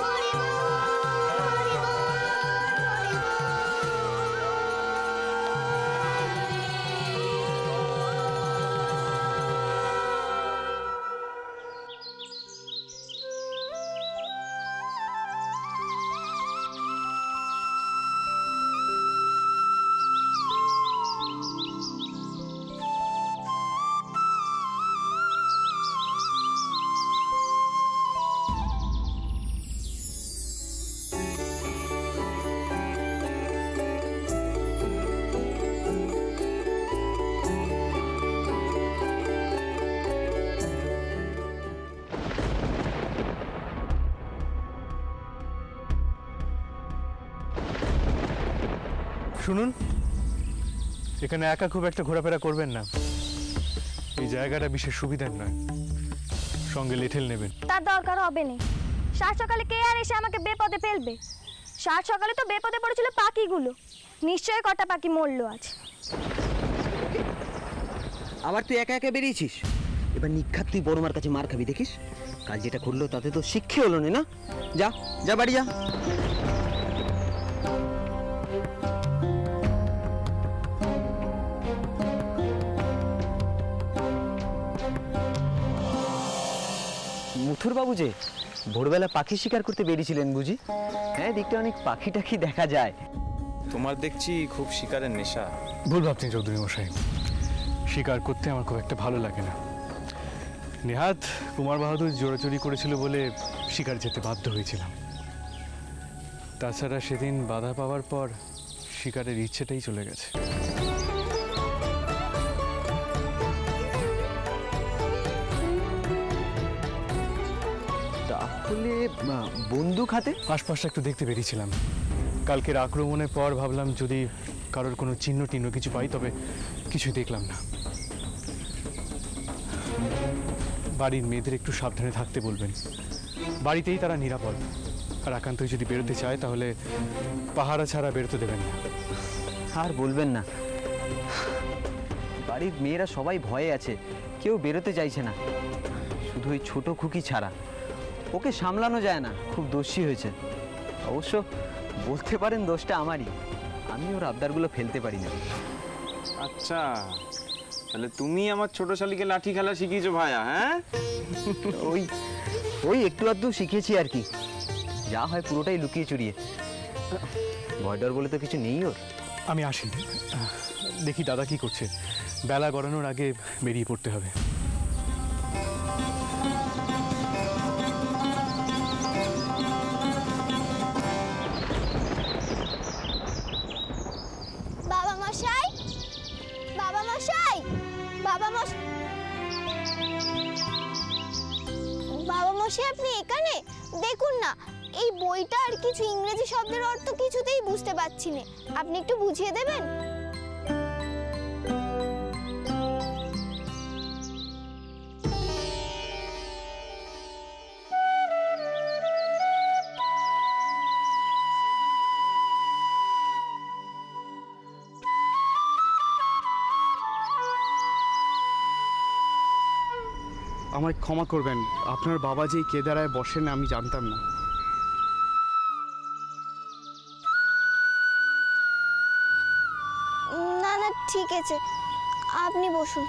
হরি বল, হরি বল, হরি বল। শুনুন, এখানে একা খুব একটা ঘোরাফেরা করবেন না। এই জায়গাটা বিশেষ সুবিধার নয়, সঙ্গে লেঠেল নেবেন। তার দরকার হবে না। সাত সকালে কে আর এসে আমাকে বেপদে ফেলবে? সাত সকালে তো বেপদে পড়েছিল পাখিগুলো, নিশ্চয়ই কটা পাখি মরলো আজ। আবার তুই একা একা বেরিয়েছিস? এবার নিখাত তুই বড় মার কাছে মার খাবি, দেখিস। কাল যেটা করলো তাতে তো শিক্ষা হলো না। যা যা বাড়ি যা। মুথুর বাবু যে ভোরবেলা পাখি শিকার করতে বেরিয়েছিলেন বুঝি? হ্যাঁ, দিকটা অনেক পাখি টাখি দেখা যায়। তোমার দেখছি খুব শিকারের নেশা। ভুল ভাবছেন চৌধুরী মশাই, শিকার করতে আমার খুব একটা ভালো লাগে না। নেহাত কুমার বাহাদুর জোরাচুরি করেছিল বলে শিকার যেতে বাধ্য হয়েছিলাম। তাছাড়া সেদিন বাধা পাওয়ার পর শিকারের ইচ্ছেটাই চলে গেছে। তাহলে বন্দুক হাতে? আশপাশটা একটু দেখতে বেরিয়েছিলাম। কালকের আক্রমণের পর ভাবলাম যদি কারোর কোনো চিহ্ন টিহ্ন কিছু পাই, তবে কিছুই দেখলাম না। বাড়ির মেয়েদের একটু সাবধানে থাকতে বলবেন, বাড়িতেই তারা নিরাপদ। আর একান্তই যদি বেরোতে চায় তাহলে পাহারা ছাড়া বেরোতে দেবেন না। আর বলবেন না, বাড়ির মেয়েরা সবাই ভয়ে আছে, কেউ বেরোতে চাইছে না। শুধু ওই ছোট খুকি ছাড়া। ওকে সামলানো যায় না, খুব দোষী হয়েছে। অবশ্য বলতে পারেন দোষটা আমারই, আমি ওর আবদারগুলো ফেলতে পারি না। আচ্ছা, তাহলে তুমি আমার ছোট শালিকে লাঠি খেলা শিখিয়েছো ভাইয়া? হ্যাঁ, ওই ওই একটু আধটু শিখিয়েছি আর কি, যা হয় পুরোটাই লুকিয়ে চুরিয়ে। ভয় ডর বলে তো কিছু নেই ওর। আমি আসি, দেখি দাদা কি করছে। বেলা গড়ানোর আগে বেরিয়ে পড়তে হবে। বাবা মশাই, বাবা মশাই, বাবা মশাই, বাবা মশাই আপনি এখানে দেখুন না, এই বইটা আর কিছু ইংরেজি শব্দের অর্থ কিছুতেই বুঝতে পারছি না, আপনি একটু বুঝিয়ে দেবেন? আমায় ক্ষমা করবেন, আপনার বাবা যে কেদারায় বসেন আমি জানতাম না। না না ঠিক আছে, আপনি বসুন।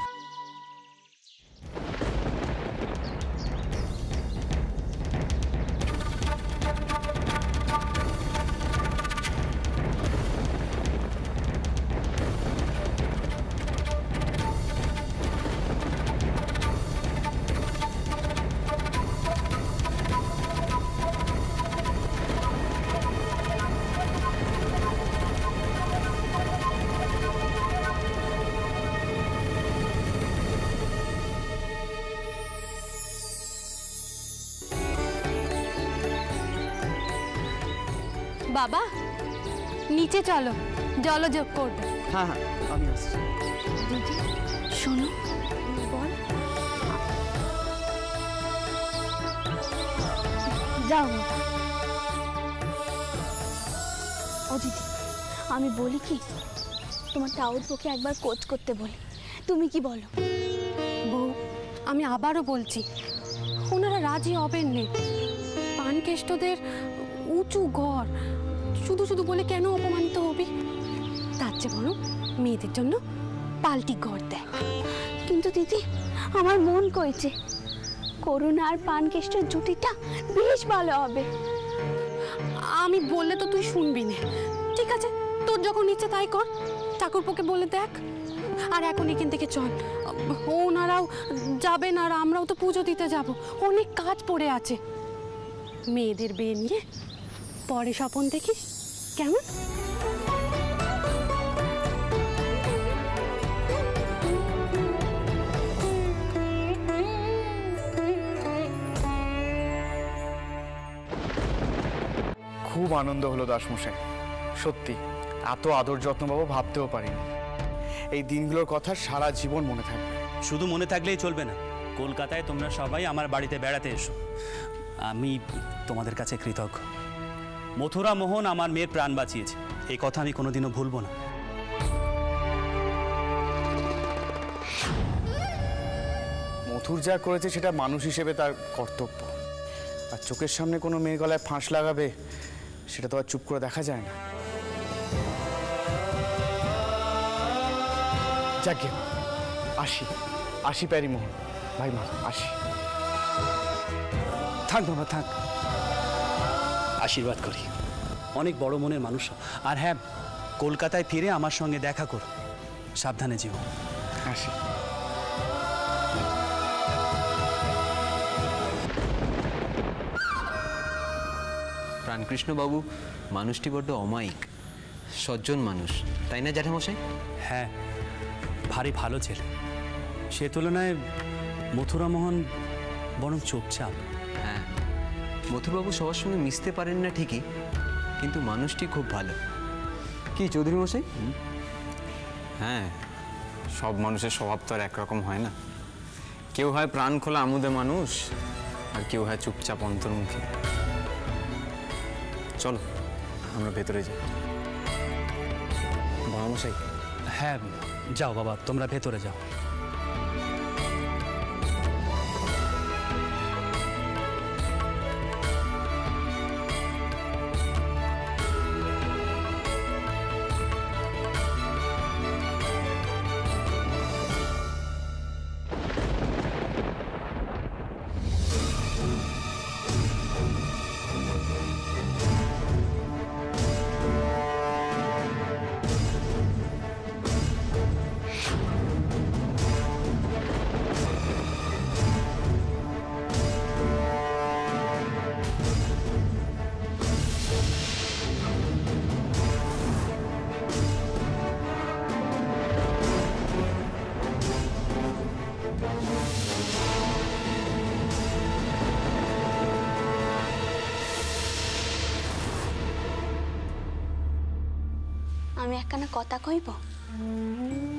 বাবা নিচে চলো, জলযোগ করবে। হ্যাঁ হ্যাঁ আমি আসছি। দিদি শোনো, বল। যাও বাবা। ও দিদি, আমি বলি কি, তোমার টাউট বউকে একবার কোচ করতে বলি, তুমি কি বলো? বউ, আমি আবারও বলছি, ওনারা রাজি হবেন নে। পানকেষ্টদের উঁচু ঘর, শুধু শুধু বলে কেন অপমানিত হবি? তার চেয়ে বরং মেয়েদের জন্য পাল্টি ঘর দেয়। কিন্তু দিদি, আমার মন কইছে করুণা আর পানকেষ্টের জুটিটা বেশ ভালো হবে। আমি বললে তো তুই শুনবি না। ঠিক আছে, তোর যখন ইচ্ছে তাই কর, ঠাকুরপোকে বলে দেখ। আর এখন এখান থেকে চল, ওনারাও যাবেন আর আমরাও তো পুজো দিতে যাব, অনেক কাজ পড়ে আছে। মেয়েদের বিয়ে নিয়ে পরে স্বপন দেখিস, কেমন? খুব আনন্দ হলো দাসমশাই, সত্যি এত আদর যত্ন পাবো ভাবতেও পারিনি। এই দিনগুলোর কথা সারা জীবন মনে থাকবে। শুধু মনে থাকলেই চলবে না, কলকাতায় তোমরা সবাই আমার বাড়িতে বেড়াতে এসো। আমি তোমাদের কাছে কৃতজ্ঞ। মথুরা মোহন আমার মেয়ের প্রাণ বাঁচিয়েছে, এই কথা আমি কোনোদিনও ভুলবো না। মথুর যা করেছে সেটা মানুষ হিসেবে তার কর্তব্য, আর চোখের সামনে কোনো মেয়ের গলায় ফাঁস লাগাবে সেটা তো আর চুপ করে দেখা যায় না। যাকে আসি, আসি প্যারিমোহন ভাই, মা আসি। থাক বাবা থাক, আশীর্বাদ করি, অনেক বড় মনের মানুষ। আর হ্যাঁ, কলকাতায় ফিরে আমার সঙ্গে দেখা করো, সাবধানে যেও। আসি। প্রাণকৃষ্ণবাবু মানুষটি বড্ড অমায়িক, সজ্জন মানুষ, তাই না জ্যাঠামশাই? হ্যাঁ, ভারী ভালো ছেলে। সে তুলনায় মথুরামোহন বরং চুপচাপ। হ্যাঁ, মথুরবাবু সবার সঙ্গে মিশতে পারেন না ঠিকই, কিন্তু মানুষটি খুব ভালো। কি চৌধুরী মশাই? হ্যাঁ, সব মানুষের স্বভাব তো আর একরকম হয় না। কেউ হয় প্রাণ খোলা আমুদে মানুষ, আর কেউ হয় চুপচাপ অন্তর্মুখী। চলো আমরা ভেতরে যাই। বাবা মশাই। হ্যাঁ যাও বাবা, তোমরা ভেতরে যাও। আমি একখানা কথা কইব?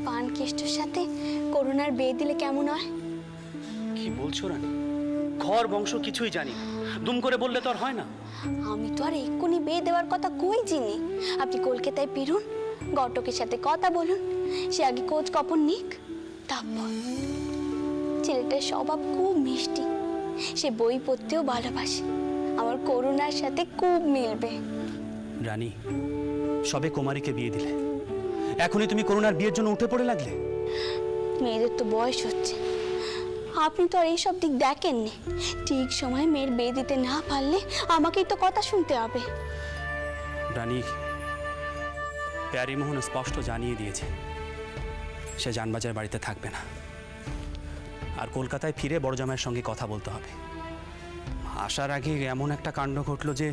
পান কেষ্টর সাথে করুণার বিয়ে দিলে কেমন হয়? কি বলছো রানী? ঘর বংশ কিছুই জানি না, দুম করে বললে তো আর হয় না। আমি তো আর এক্ষুনি বিয়ে দেওয়ার কথা কই চিনি। আপনি কলকাতায় ফিরুন, ঘটকের সাথে কথা বলুন, সে আগে খোঁজ খবর নিক, তারপর। ছেলেটার স্বভাব খুব মিষ্টি, সে বই পড়তেও ভালোবাসে, আমার করুণার সাথে খুব মিলবে। রানী, সবে কুমারীকে বিয়ে দিলে, এখনই তুমি করুণার বিয়ের জন্য উঠে পড়ে লাগলে? মেয়েদের তো বয়স হচ্ছে, আপনি তো আর এইসব দিক দেখেননি। ঠিক সময় মেয়ের বিয়ে দিতে না পারলে আমাকেই তো কথা শুনতে হবে। রানী, প্যারীমোহন স্পষ্ট জানিয়ে দিয়েছে সে জানবাজার বাড়িতে থাকবে না, আর কলকাতায় ফিরে বড় জামাইয়ের সঙ্গে কথা বলতে হবে। আসার আগে এমন একটা কাণ্ড ঘটলো যে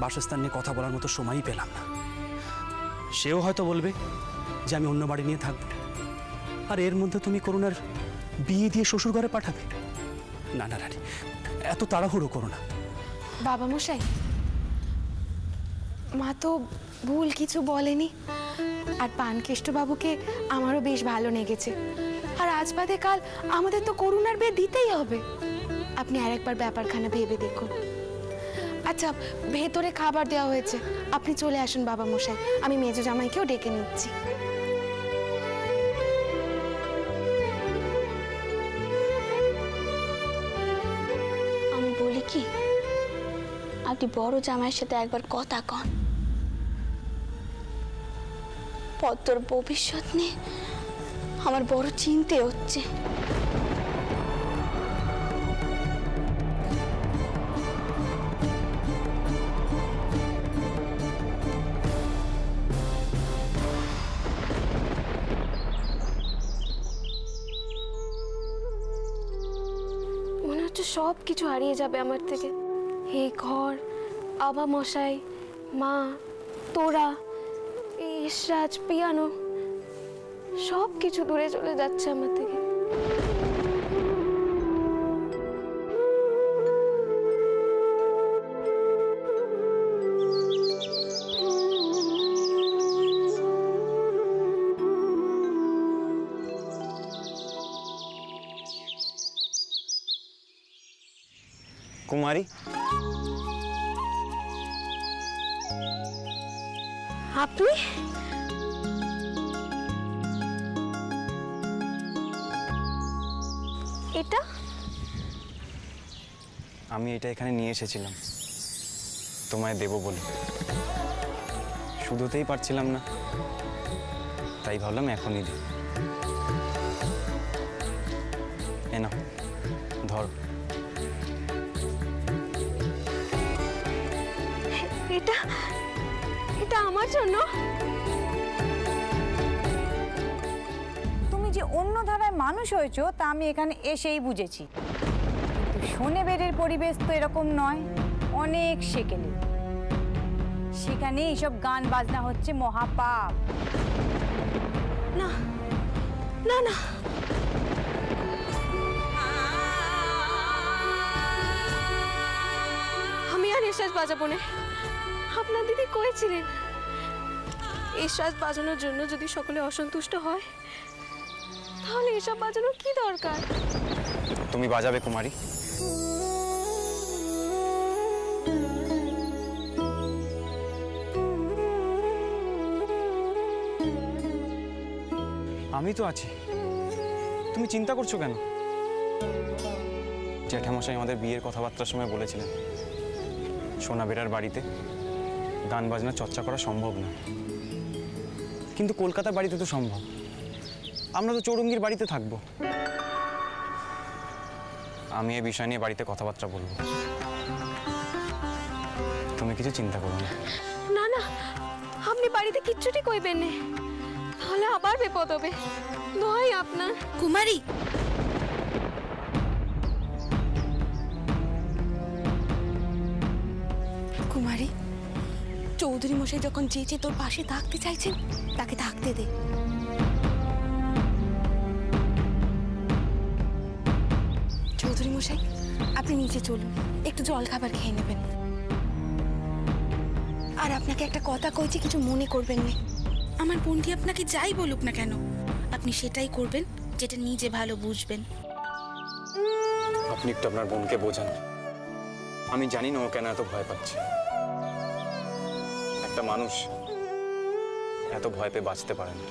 বাসস্থান নিয়ে কথা বলার মতো সময়ই পেলাম না। সেও হয়তো বলবে যে আমি অন্য বাড়ি নিয়ে থাকবো, আর এর মধ্যে তুমি করুণার বিয়ে দিয়ে শ্বশুর ঘরে পাঠাবে। না না রানী, এত তাড়াহুড়ো করো না। বাবা মশাই, মা তো ভুল কিছু বলেনি, আর পানকেষ্ট বাবুকে আমারও বেশ ভালো লেগেছে। আর আজ বাদে কাল আমাদের তো করুণার বিয়ে দিতেই হবে। আপনি আরেকবার ব্যাপারখানা ভেবে দেখুন। আচ্ছা, ভেতরে খাবার দেওয়া হয়েছে, আপনি চলে আসুন বাবা মশাই, আমি মেজো জামাইকেও ডেকে নিচ্ছি। আমি বলি কি, আপনি বড় জামাইয়ের সাথে একবার কথা কন। পদ্মর ভবিষ্যৎ নিয়ে আমার বড় চিন্তা হচ্ছে। মনে হচ্ছে সব কিছু হারিয়ে যাবে আমার থেকে। এই ঘর, বাবা মশাই, মা, তোরা, এই ইসরাজ, পিয়ানো, সব কিছু দূরে চলে যাচ্ছে আমার থেকে। কুমারী, আপনি? এটা আমি এটা এখানে নিয়ে এসেছিলাম তোমায় দেব বলে, শুধুতেই পারছিলাম না, তাই ভাবলাম এখনই দিই। এ না, ধর। এটা এটা আমার জন্য? তুমি যে অন্য ধারায় মানুষ হয়েছো তা আমি এখানে এসেই বুঝেছি, কিন্তু শোনেবেরের পরিবেশ তো এরকম নয়, অনেক সেকেলে। সেখানে এইসব গান বাজনা হচ্ছে মহাপাপ। না না না, আমি আর এসরাজ বাজাবো না। আপনার দিদি করেছিলেন, এসরাজ বাজানোর জন্য যদি সকলে অসন্তুষ্ট হয় তাহলে এসব বাজানোর কি দরকার? তুমি বাজাবে কুমারী? আমি তো আছি, তুমি চিন্তা করছো কেন? জ্যাঠামশাই আমাদের বিয়ের কথাবার্তার সময় বলেছিলেন সোনাবেড়ার বাড়িতে গান বাজনা চর্চা করা সম্ভব না, কিন্তু কলকাতার বাড়িতে তো সম্ভব। আমরা তো চৌরঙ্গীর বাড়িতে থাকবো। আমি এই বিষয় নিয়ে বাড়িতে কথাবার্তা বলবো, তুমি কিছু চিন্তা করো না। না না, আপনি বাড়িতে কিচ্ছুটি কইবেন না, তাহলে আবার বিপদ হবে। দোহাই আপনার। কুমারী, কুমারী, চৌধুরী মশাই যখন চেয়েছে তোর পাশে থাকতে চাইছেন, তাকে থাকতে দে। চৌধুরী মশাই, আপনি নিচে চলুন, একটু জল খাবার খেয়ে নেবেন। আর আপনাকে একটা কথা কইছি, কিছু মনে করবেন না। আমার বোনটি আপনাকে যাই বলুক না কেন, আপনি সেটাই করবেন যেটা নিজে ভালো বুঝবেন। আপনি একটু আপনার বোনকে বোঝান। আমি জানি না ও কেন এত ভয় পাচ্ছে। একটা মানুষ এত ভয় পেয়ে বাঁচতে পারে না।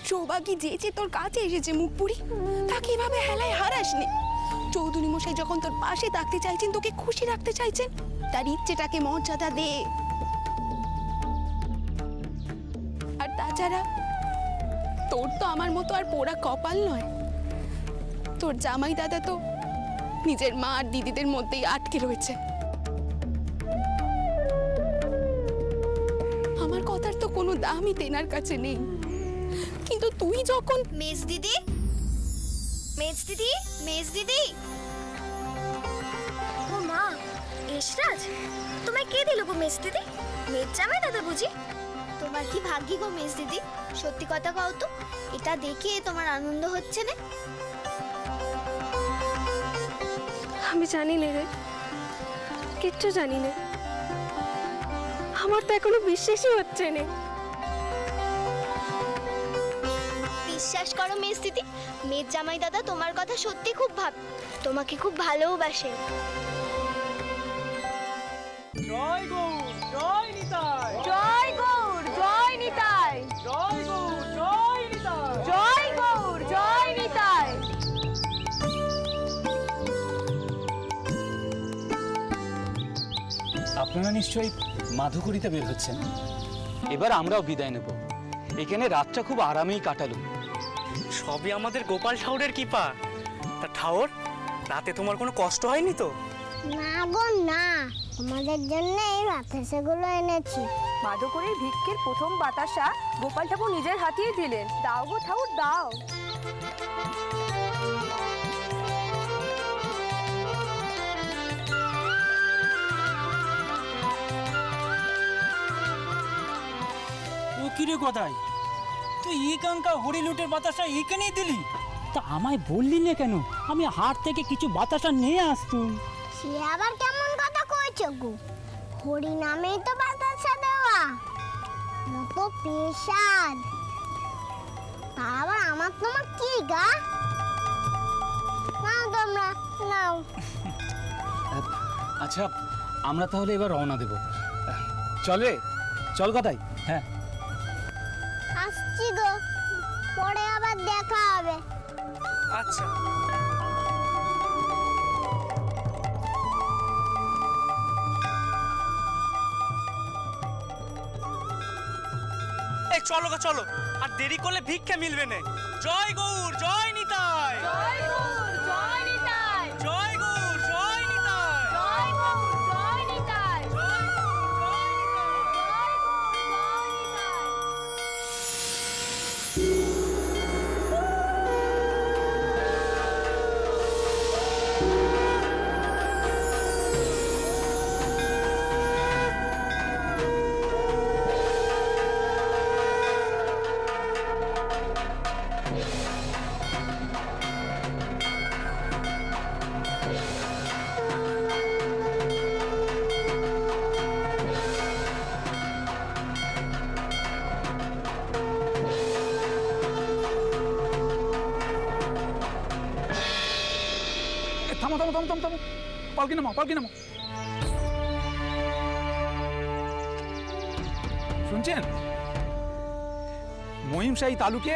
সৌভাগ্য যে তোর কাছে এসেছে মুখপুরি, তাকে এভাবে হেলায় হারাস নে। চৌধুরী মশাই যখন তোর পাশে থাকতে চাইছেন, তোকে খুশি রাখতে চাইছেন, তার ইচ্ছেটাকে মর্যাদা দে। আর তাছাড়া তোর তো আমার মতো আর পোড়া কপাল নয়। তোর জামাই দাদা তো নিজের মা আর দিদিদের মধ্যেই আটকে রয়েছে। আমার কথার তো কোনো দামই তেনার কাছে নেই, কিন্তু তুই যখন মেজ দিদি, মেজ দিদি, মেজ দিদি। ও মা, এসরাজ, তোমায় কে দিল গো মেজ দিদি? মেজ জামাই দাদা বুঝি? তোমার কি ভাগ্যি গো মেজ দিদি, সত্যি কথা কও তো, এটা দেখে তোমার আনন্দ হচ্ছে না? আমি জানি না রে, কিচ্ছু জানি না। আমার তো এখনো বিশ্বাসই হচ্ছে না। বিশ্বাস করো মেজ দিদি, মেজ জামাই দাদা তোমার কথা সত্যি খুব তোমাকে খুব ভালোবাসে। জয় গৌর, জয় নিতাই, জয় গৌর, জয় নিতাই, জয় গৌর, জয় নিতাই, জয় গৌর, জয় নিতাই। আপনারা নিশ্চয়ই মাধুকরিতে বের হচ্ছেন। এবার আমরাও বিদায় নেব। এখানে রাতটা খুব আরামেই কাটালুম। সবই আমাদের গোপাল ঠাউরের কৃপা। তা ঠাউর, রাতে তোমার কোনো কষ্ট হয়নি তো? না গো না, আমাদের জন্য এই বাতাসাগুলো এনেছি। মাধবপুরের ভিক্ষের প্রথম বাতাসা গোপাল ঠাকুর নিজের হাতেই দিলেন। দাও গো ঠাকুর দাও। ও কিরে গদাই, তুই এখানকার হরিলুটের বাতাসা এখানেই দিলি? তা আমায় বললি না কেন? আমি হাট থেকে কিছু বাতাসা নিয়ে আসতুম। সে আবার কেমন কথা কইছো গো? হরি নামেই তো বাতাসা দেওয়া, তো পেশাদ। তা আবার আমার তোমার কি গা? নাও তোমরা নাও। আচ্ছা, আমরা তাহলে এবার রওনা দেব। চলে চল গদাই। হ্যাঁ, আসছি গো, পরে আবার দেখা হবে। আচ্ছা। এই চলো গো চলো, আর দেরি করলে ভিক্ষা মিলবে না। জয় গৌর, জয় নিতাই, জয় গৌর, জয় নিতাই, জয় গৌর, জয় নিতাই, জয় গৌর, জয় নিতাই, জয় গৌর, জয় থামো থামো থামো থামো থামো, পালকি নামো, পালকি নামো। শুনছেন? মহিমশাহী তালুকে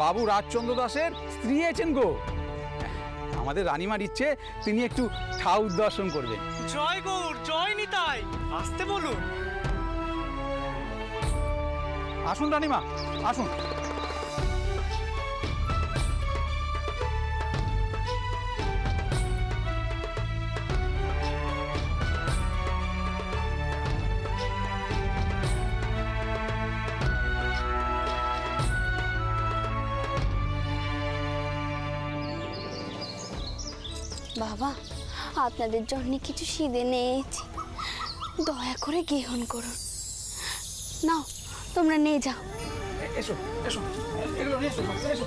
বাবু রাজচন্দ্র দাসের স্ত্রী আছেন গো। আমাদের রানীমার ইচ্ছে তিনি একটু ঠাউর দর্শন করবেন। জয় গৌর, জয় নিতাই, আসতে বলুন। আসুন রানীমা, আসুন। বাবা, আপনাদের জন্য কিছু সিদে নিয়েছি, দয়া করে গ্রহণ করুন। নাও, তোমরা নিয়ে যাও। এসো এসো, এগুলো নিয়ে এসো, এসো।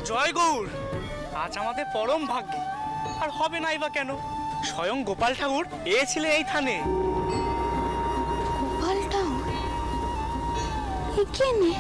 জয় গৌর, আজ আমাদের পরম ভাগ্য। আর হবে নাই বা কেন, স্বয়ং গোপাল ঠাকুর এসেছিলেন এই থানে। গোপাল ঠাকুর এখানে?